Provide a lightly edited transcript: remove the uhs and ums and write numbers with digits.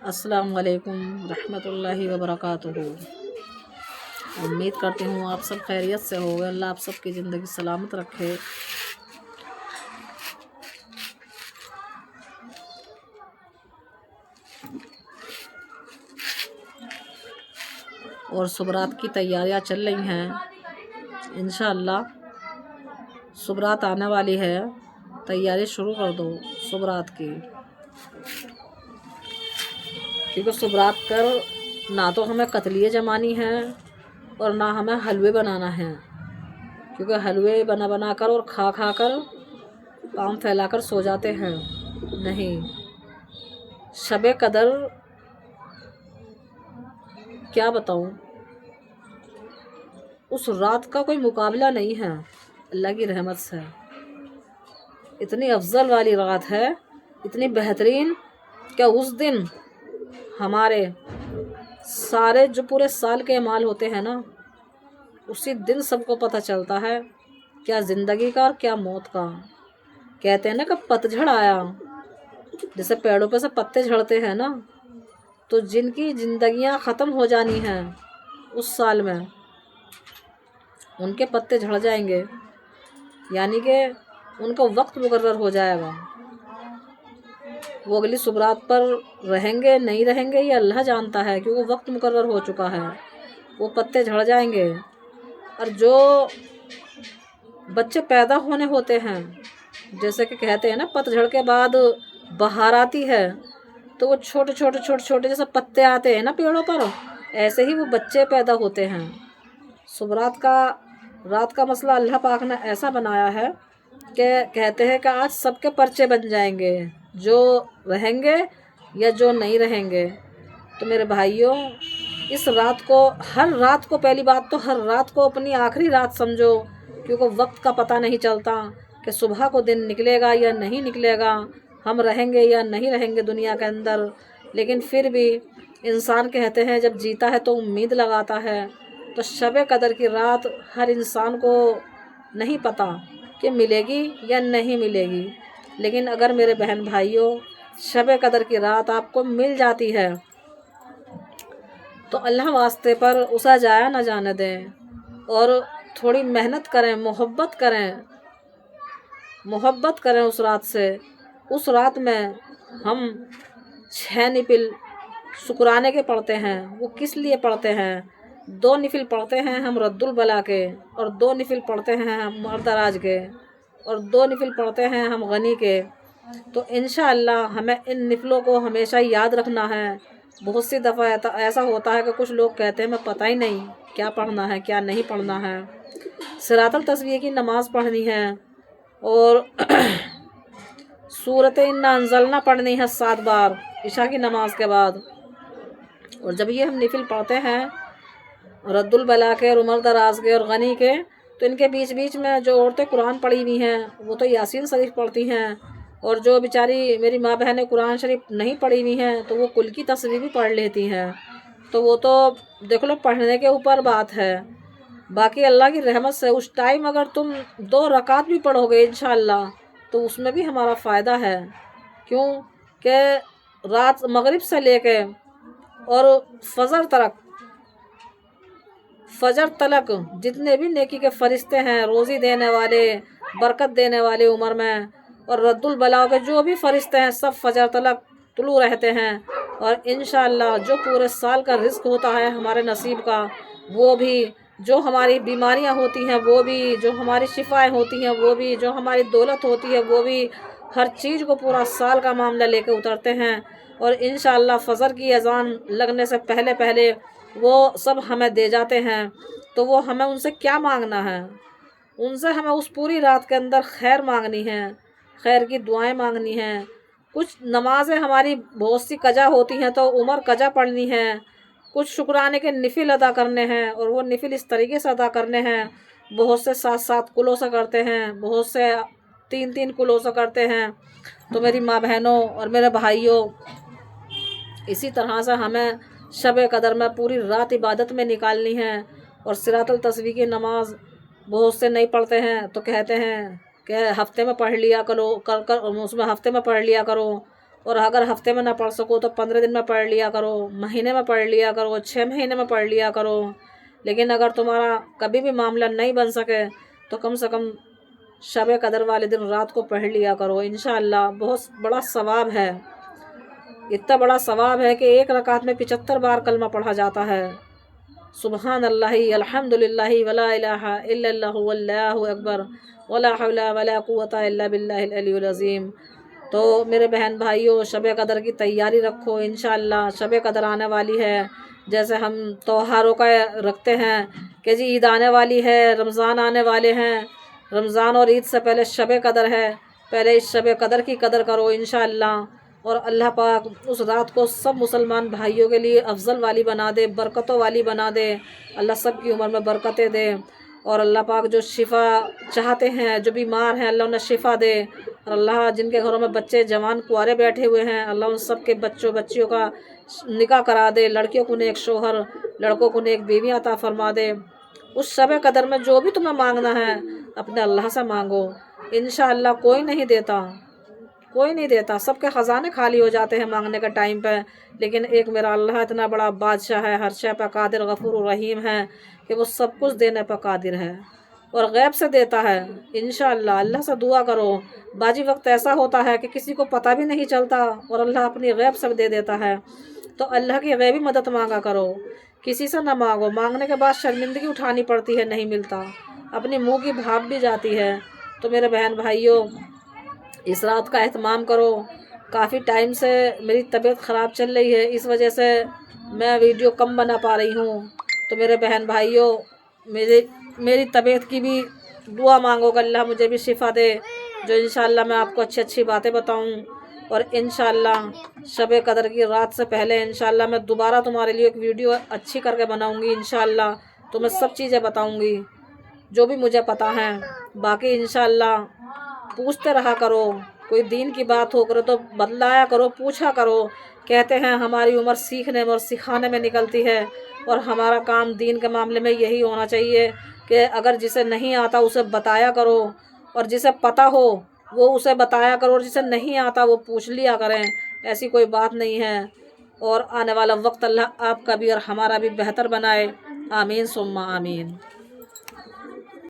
अस्सलाम वालेकुम रहमतुल्लाहि व बरकातुहू। उम्मीद करती हूँ आप सब खैरियत से हो। अल्लाह आप सब की ज़िंदगी सलामत रखे। और सुबरात की तैयारियां चल रही हैं। इंशाअल्लाह सुबरात आने वाली है, तैयारी शुरू कर दो सुबरात की, क्योंकि सुबरात कर ना तो हमें कतलिए जमानी है और ना हमें हलवे बनाना है, क्योंकि हलवे बना बना कर और खा खा कर पाँव फैला कर सो जाते हैं। नहीं, शबे कदर क्या बताऊं, उस रात का कोई मुकाबला नहीं है। अल्लाह की रहमत से इतनी अफजल वाली रात है, इतनी बेहतरीन, कि उस दिन हमारे सारे जो पूरे साल के अमाल होते हैं ना, उसी दिन सबको पता चलता है क्या ज़िंदगी का और क्या मौत का। कहते हैं ना कि पतझड़ आया, जैसे पेड़ों पे से पत्ते झड़ते हैं ना, तो जिनकी ज़िंदगियां ख़त्म हो जानी हैं उस साल में, उनके पत्ते झड़ जाएंगे, यानी कि उनका वक्त मुकर्रर हो जाएगा। वो अगली सुबरात पर रहेंगे नहीं रहेंगे ये अल्लाह जानता है, क्योंकि वक्त मुकर्रर हो चुका है। वो पत्ते झड़ जाएंगे। और जो बच्चे पैदा होने होते हैं, जैसे कि कहते हैं ना पतझड़ के बाद बहार आती है, तो वो छोटे छोटे छोटे छोटे जैसे पत्ते आते हैं ना पेड़ों पर, ऐसे ही वो बच्चे पैदा होते हैं। सुबरात का रात का मसला अल्लाह पाक ने ऐसा बनाया है कि कहते हैं कि आज सबके पर्चे बन जाएंगे, जो रहेंगे या जो नहीं रहेंगे। तो मेरे भाइयों, इस रात को, हर रात को, पहली बात तो हर रात को अपनी आखिरी रात समझो, क्योंकि वक्त का पता नहीं चलता कि सुबह को दिन निकलेगा या नहीं निकलेगा, हम रहेंगे या नहीं रहेंगे दुनिया के अंदर। लेकिन फिर भी इंसान कहते हैं जब जीता है तो उम्मीद लगाता है। तो शब कदर की रात हर इंसान को नहीं पता कि मिलेगी या नहीं मिलेगी, लेकिन अगर मेरे बहन भाइयों शब कदर की रात आपको मिल जाती है तो अल्लाह वास्ते पर उसे जाया ना जाने दें, और थोड़ी मेहनत करें, मोहब्बत करें उस रात से। उस रात में हम 6 निफिल शुक्राने के पढ़ते हैं। वो किस लिए पढ़ते हैं? 2 निफिल पढ़ते हैं हम रद्दुल बला के, और 2 निफिल पढ़ते हैं हम मर्दराज के, और 2 निफिल पढ़ते हैं हम गनी के। तो इंशाअल्लाह हमें इन निफलों को हमेशा याद रखना है। बहुत सी दफ़ा ऐसा होता है कि कुछ लोग कहते हैं मैं पता ही नहीं क्या पढ़ना है क्या नहीं पढ़ना है। सिरातुल तस्बीह की नमाज़ पढ़नी है, और सूरत इन्ना अंज़लना पढ़नी है 7 बार इशा की नमाज के बाद। और जब ये हम निफिल पढ़ते हैं रद्दुल बला के और उमर दराज के और गनी के, तो इनके बीच बीच में जो औरतें कुरान पढ़ी हुई हैं वो तो यासीन शरीफ पढ़ती हैं, और जो बेचारी मेरी माँ बहनें कुरान शरीफ नहीं पढ़ी हुई हैं तो वो कुल की तस्वीर भी पढ़ लेती हैं। तो वो तो देख लो पढ़ने के ऊपर बात है। बाकी अल्लाह की रहमत से उस टाइम अगर तुम 2 रकात भी पढ़ोगे इंशाअल्लाह तो उसमें भी हमारा फ़ायदा है। क्यों कि रात मगरिब से लेके और फजर तलक जितने भी नेकी के फरिश्ते हैं, रोज़ी देने वाले, बरकत देने वाले उम्र में, और रद्दुल बलाओ के जो भी फरिश्ते हैं, सब फजर तलक तुलू रहते हैं। और इंशाअल्लाह जो पूरे साल का रिस्क होता है हमारे नसीब का, वो भी, जो हमारी बीमारियां होती हैं वो भी, जो हमारी शिफाएँ होती हैं वो भी, जो हमारी दौलत होती है वो भी, हर चीज़ को पूरा साल का मामला लेके उतरते हैं। और इंशाअल्लाह फ़जर की अज़ान लगने से पहले पहले वो सब हमें दे जाते हैं। तो वो हमें उनसे क्या मांगना है? उनसे हमें उस पूरी रात के अंदर खैर मांगनी है, खैर की दुआएं मांगनी हैं। कुछ नमाज़ें हमारी बहुत सी कज़ा होती हैं तो उमर कज़ा पढ़नी है, कुछ शुक्राने के निफिल अदा करने हैं, और वो निफिल इस तरीके से अदा करने हैं। बहुत से 7-7 कुलों से करते हैं, बहुत से 3-3 कुलों से करते हैं। तो मेरी माँ बहनों और मेरे भाइयों, इसी तरह से हमें शब कदर में पूरी रात इबादत में निकालनी है। और सिरातुल तस्बीह की नमाज़ बहुत से नहीं पढ़ते हैं तो कहते हैं कि हफ्ते में पढ़ लिया करो, कर उसमें हफ्ते में पढ़ लिया करो। اور اگر ہفتے میں نہ پڑھ سکو تو 15 دن میں پڑھ لیا کرو، مہینے میں پڑھ لیا کرو، 6 مہینے میں پڑھ لیا کرو۔ لیکن اگر تمہارا کبھی بھی معاملہ نہیں بن سکے تو کم سے کم شب قدر والے دن رات کو پڑھ لیا کرو، انشاءاللہ بہت بڑا ثواب ہے۔ اتنا بڑا ثواب ہے کہ ایک رکعت میں 75 بار کلمہ پڑھا جاتا ہے۔ سبحان اللہ، الحمدللہ، ولا الہ الا اللہ، واللہ اکبر، ولا حول ولا قوۃ الا باللہ العلی العظیم۔ تو میرے بہن بھائیوں، شب قدر کی تیاری رکھو، انشاءاللہ شب قدر آنے والی ہے۔ جیسے ہم تہواروں کا رکھتے ہیں کہ جی عید آنے والی ہے، رمضان آنے والے ہیں، رمضان اور عید سے پہلے شب قدر ہے، پہلے اس شب قدر کی قدر کرو انشاءاللہ، اور اللہ پاک اس رات کو سب مسلمان بھائیوں کے لیے افضل والی بنا دے، برکتوں والی بنا دے، اللہ سب کی عمر میں برکتیں دے، اور اللہ پاک جو شفا چاہتے ہیں، جو بیمار ہیں، اللہ انہیں شفا دے، اور اللہ جن کے گھروں میں بچے جوان کنوارے بیٹھے ہوئے ہیں، اللہ ان سب کے بچیوں کا نکاح کرا دے، لڑکیوں کو نیک شوہر، لڑکوں کو نیک بیوی عطا فرما دے۔ اس شب قدر میں جو بھی تمہیں مانگنا ہے اپنے اللہ سے مانگو، انشاءاللہ کوئی نہیں دیتا، کوئی نہیں دیتا، سب کے خزانے خالی ہو جاتے ہیں مانگنے کے ٹائم پہ، لیکن ایک میرا اللہ اتنا بڑا بادشاہ ہے، ہر شے پہ قادر، غفور الرحیم ہے کہ وہ سب کچھ دینے پہ قادر ہے اور غیب سے دیتا ہے۔ انشاءاللہ اللہ سے دعا کرو، باجی وقت ایسا ہوتا ہے کہ کسی کو پتہ بھی نہیں چلتا اور اللہ اپنی غیب سے دے دیتا ہے، تو اللہ کی غیبی مدد مانگا کرو، کسی سے نہ مانگو، مانگنے کے بعد شرمندگی اٹھانی پڑتی ہے، نہیں ملتا، اپنی منہ کی بھاپ بھی جاتی ہے۔ تو میرے بہن بھائیوں، اس رات کا اہتمام کرو۔ کافی ٹائم سے میری طبیعت خراب چل رہی ہے، اس وجہ سے میں ویڈیو کم بنا پا رہی ہوں، تو میرے بہن بھائیوں میری طبیعت کی بھی دعا مانگو کہ اللہ مجھے بھی شفا دے، جو انشاءاللہ میں آپ کو اچھی اچھی باتیں بتاؤں، اور انشاءاللہ شب قدر کی رات سے پہلے انشاءاللہ میں دوبارہ تمہارے لیے ایک ویڈیو اچھی کر کے بناؤں گی انشاءاللہ، تو میں سب چیزیں بتاؤں گی جو بھی مجھے پتہ ہیں۔ باقی انشاءاللہ پوچھتے رہا کرو، کوئی دین کی بات ہو کرو تو بتلایا کرو، پوچھا کرو۔ کہتے ہیں ہماری عمر سیکھنے میں اور سکھانے میں نکلتی ہے، اور ہمارا کام دین کے معاملے میں یہی ہونا چاہیے کہ اگر جسے نہیں آتا اسے بتایا کرو، اور جسے پتہ ہو وہ اسے بتایا کرو، اور جسے نہیں آتا وہ پوچھ لیا کریں، ایسی کوئی بات نہیں ہے۔ اور آنے والا وقت اللہ آپ کا بھی اور ہمارا بھی بہتر بنائے، آمین ثم آمین۔